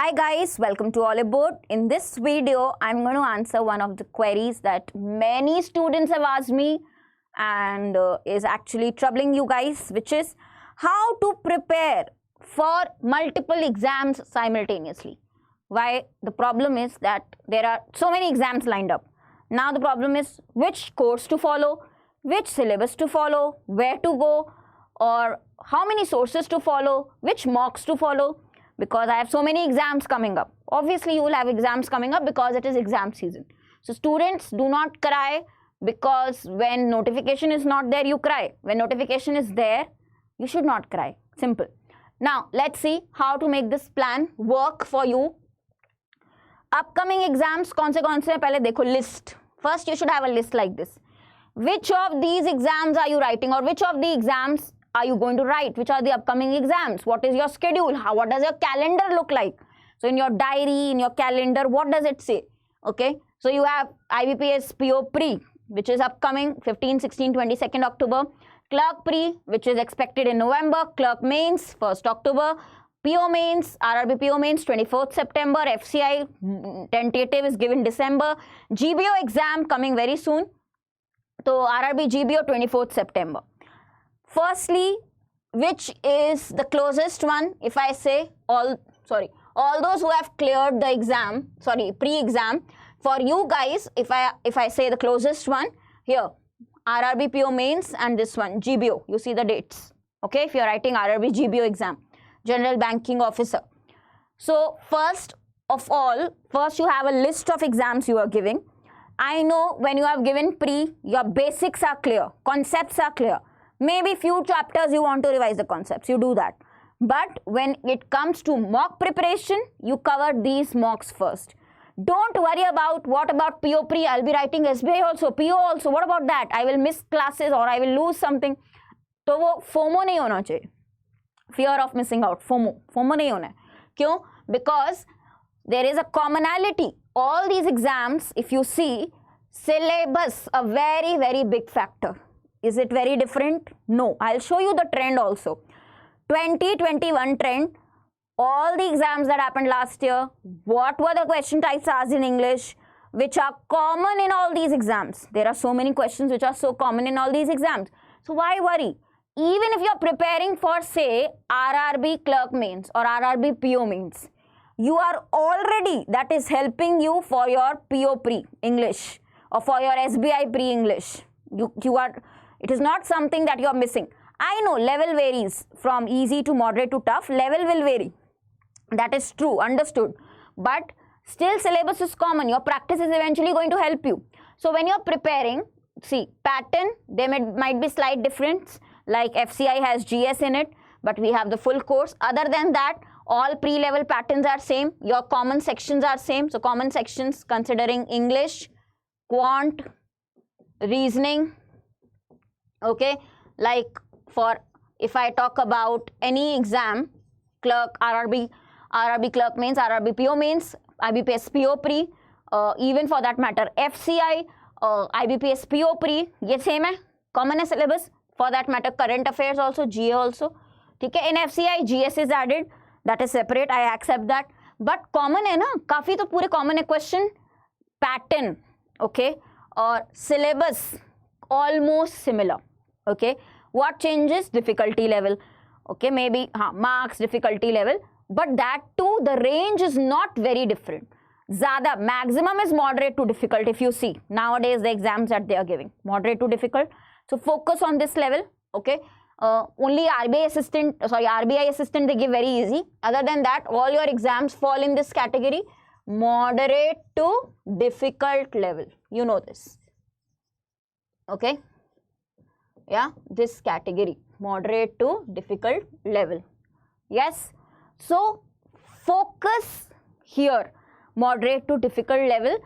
Hi guys, welcome to Oliveboard. In this video, I'm going to answer one of the queries that many students have asked me and is actually troubling you guys, which is how to prepare for multiple exams simultaneously. Why? The problem is that there are so many exams lined up. Now the problem is which course to follow, which syllabus to follow, where to go, or how many sources to follow, which mocks to follow. Because I have so many exams coming up. Obviously, you will have exams coming up because it is exam season. So students, do not cry because when notification is not there, you cry. When notification is there, you should not cry. Simple. Now, let's see how to make this plan work for you. Upcoming exams, kaun se pehle dekho list. First, you should have a list like this. Which of these exams are you writing, or which of the exams are you going to write? Which are the upcoming exams? What is your schedule? What does your calendar look like? So in your diary, in your calendar, what does it say? Okay, so you have IBPS PO Pre, which is upcoming 15, 16, 22nd October. Clerk Pre, which is expected in November. Clerk Mains, 1st October. PO Mains, RRB PO Mains, 24th September. FCI tentative is given December. GBO exam coming very soon. So RRB GBO 24th September. Firstly, which is the closest one? If I say all those who have cleared the exam, pre-exam, for you guys, if I say the closest one, here, RRB PO Mains and this one, GBO, you see the dates, okay, if you're writing RRB GBO exam, General Banking Officer. So, first of all, you have a list of exams you are giving. I know when you have given pre, your basics are clear, concepts are clear. Maybe few chapters you want to revise the concepts, you do that. But when it comes to mock preparation, you cover these mocks first. Don't worry about what about PO Pre, I'll be writing SBI also, PO also, what about that? I will miss classes or I will lose something. So वो FOMO नहीं होना चाहिए. Fear of missing out, FOMO नहीं होना है. क्यों? Because there is a commonality. All these exams, if you see, syllabus, a very, very big factor. Is it very different? No. I'll show you the trend also. 2021 trend, all the exams that happened last year, what were the question types asked in English, which are common in all these exams. There are so many questions which are so common in all these exams. So why worry? Even if you're preparing for, say, RRB Clerk Mains or RRB PO Mains, you are already, that is helping you for your PO Pre English or for your SBI Pre English. It is not something that you are missing. I know level varies from easy to moderate to tough. Level will vary. That is true, understood. But still syllabus is common. Your practice is eventually going to help you. So when you are preparing, see, pattern, there might be slight difference. Like FCI has GS in it, but we have the full course. Other than that, all pre-level patterns are same. Your common sections are same. So common sections considering English, quant, reasoning. Okay, like for if I talk about any exam, clerk, RRB Clerk Mains, RRB PO Mains, IBPS PO Pre, even for that matter, FCI, IBPS PO Pre, ये same है, common है syllabus. For that matter, current affairs also, GA also. ठीक है, in FCI, GS is added, that is separate, I accept that. But common है ना, काफी तो पूरे common है question, pattern, okay, और syllabus, almost similar. Okay, what changes? Difficulty level. Okay, maybe marks, difficulty level, but that too, the range is not very different. Zyada, maximum is moderate to difficult. If you see nowadays the exams that they are giving, moderate to difficult. So focus on this level. Okay, only RBI assistant they give very easy. Other than that, all your exams fall in this category, moderate to difficult level. You know this. Okay. Yeah, this category, moderate to difficult level. Yes, so focus here, moderate to difficult level.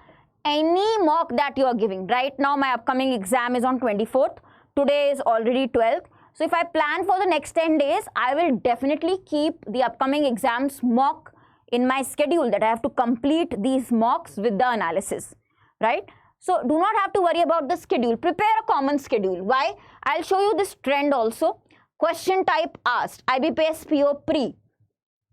Any mock that you are giving, right now my upcoming exam is on 24th, today is already 12th. So if I plan for the next 10 days, I will definitely keep the upcoming exams mock in my schedule, that I have to complete these mocks with the analysis, right? So do not have to worry about the schedule. Prepare a common schedule. Why? I'll show you this trend also. Question type asked, IBPS PO Pre,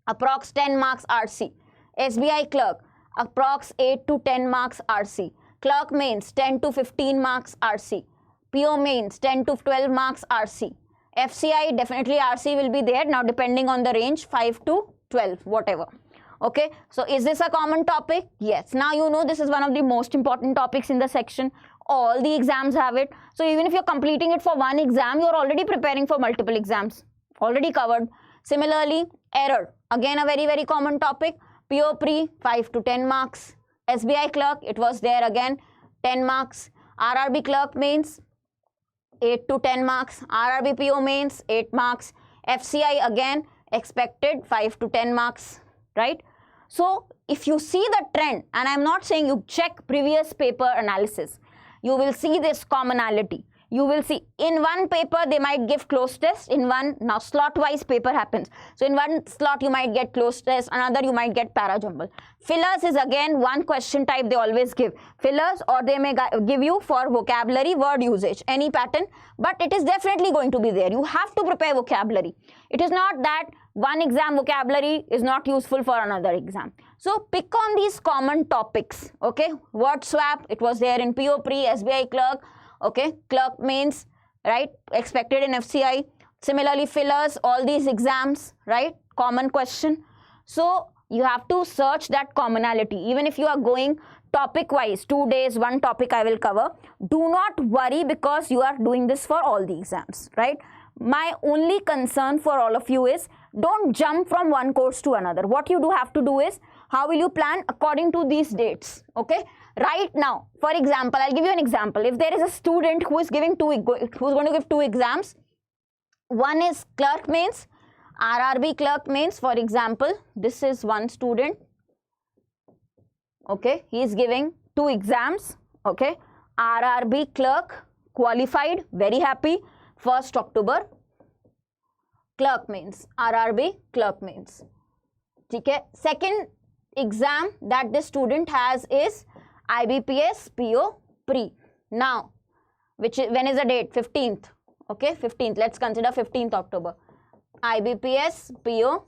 approx 10 marks RC. SBI Clerk, approx 8 to 10 marks RC. Clerk Mains, 10 to 15 marks RC. PO Mains, 10 to 12 marks RC. FCI, definitely RC will be there. Now, depending on the range, 5 to 12, whatever. Okay, so is this a common topic? Yes. Now, you know this is one of the most important topics in the section. All the exams have it. So, even if you're completing it for one exam, you're already preparing for multiple exams. Already covered. Similarly, error. Again, a very, very common topic. PO Pre, 5 to 10 marks. SBI Clerk, it was there again, 10 marks. RRB Clerk Mains, 8 to 10 marks. RRB PO Mains, 8 marks. FCI again, expected 5 to 10 marks, right? So, if you see the trend, and I'm not saying you check previous paper analysis, you will see this commonality. You will see in one paper they might give closed test, in one, now slot wise paper happens. So in one slot you might get closed test, another you might get para jumble. Fillers is again one question type they always give. Fillers, or they may give you for vocabulary, word usage, any pattern, but it is definitely going to be there. You have to prepare vocabulary. It is not that one exam vocabulary is not useful for another exam. So pick on these common topics, okay? Word swap, it was there in PO Pre, SBI Clerk, okay? Clerk Mains, right? Expected in FCI. Similarly, fillers, all these exams, right? Common question. So you have to search that commonality. Even if you are going topic wise, 2 days, one topic I will cover, do not worry because you are doing this for all the exams, right? My only concern for all of you is don't jump from one course to another. What you do have to do is, how will you plan according to these dates, okay? Right now, for example, I'll give you an example. If there is a student who is giving who's going to give 2 exams, one is Clerk Mains, RRB Clerk Mains, for example, this is one student, okay? He is giving 2 exams, okay? RRB Clerk, qualified, very happy, 1st October, Clerk Mains, RRB Clerk Mains. Okay. Second exam that this student has is IBPS PO Pre. Now, when is the date? 15th. Okay, 15th. Let's consider 15th October. IBPS PO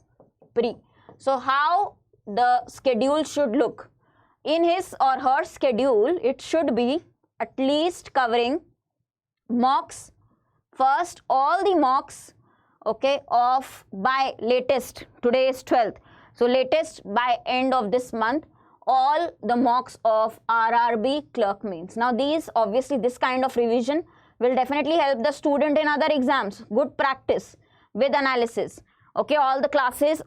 Pre. So, how the schedule should look? In his or her schedule, it should be at least covering mocks. First, all the mocks, okay, of by latest, today is 12th. So, latest by end of this month, all the mocks of RRB Clerk Mains. Now, these, obviously, this kind of revision will definitely help the student in other exams. Good practice with analysis. Okay, all the classes,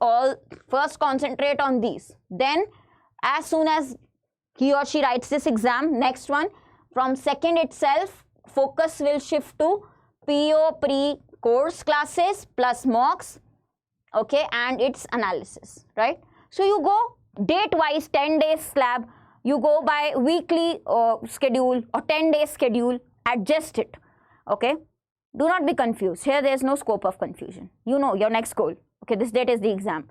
first concentrate on these. Then, as soon as he or she writes this exam, next one, from second itself, focus will shift to PO Pre course classes plus mocks, okay, and its analysis, right? So you go date wise, 10 days slab, you go by weekly schedule or 10 days schedule, adjust it, okay? Do not be confused. Here there is no scope of confusion. You know your next goal, okay? This date is the exam,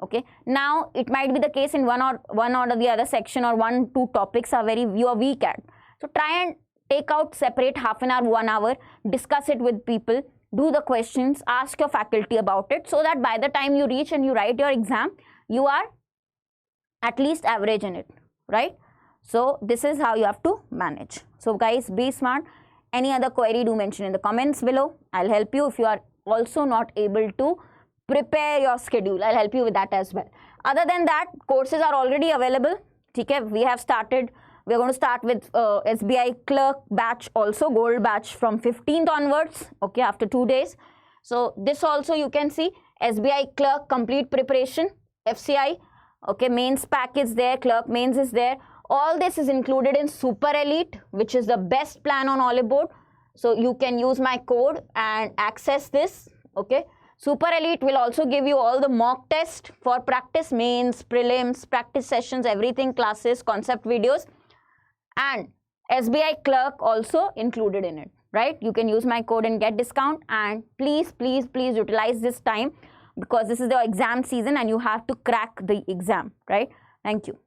okay? Now it might be the case in one or the other section, or 1-2 topics you are weak at. So try and take out separate half an hour, 1 hour, discuss it with people, do the questions, ask your faculty about it, so that by the time you reach and you write your exam, you are at least average in it, right? So this is how you have to manage. So guys, be smart. Any other query, do mention in the comments below. I'll help you. If you are also not able to prepare your schedule, I'll help you with that as well. Other than that, courses are already available. Okay, we have started. We're going to start with SBI Clerk batch also, gold batch from 15th onwards, okay, after 2 days. So this also you can see, SBI Clerk complete preparation, FCI, okay, mains pack is there, Clerk Mains is there. All this is included in Super Elite, which is the best plan on Oliveboard. So you can use my code and access this, okay. Super Elite will also give you all the mock test for practice, mains, prelims, practice sessions, everything, classes, concept videos. And SBI Clerk also included in it, right? You can use my code and get discount, and please utilize this time, because this is the exam season and you have to crack the exam, right? Thank you.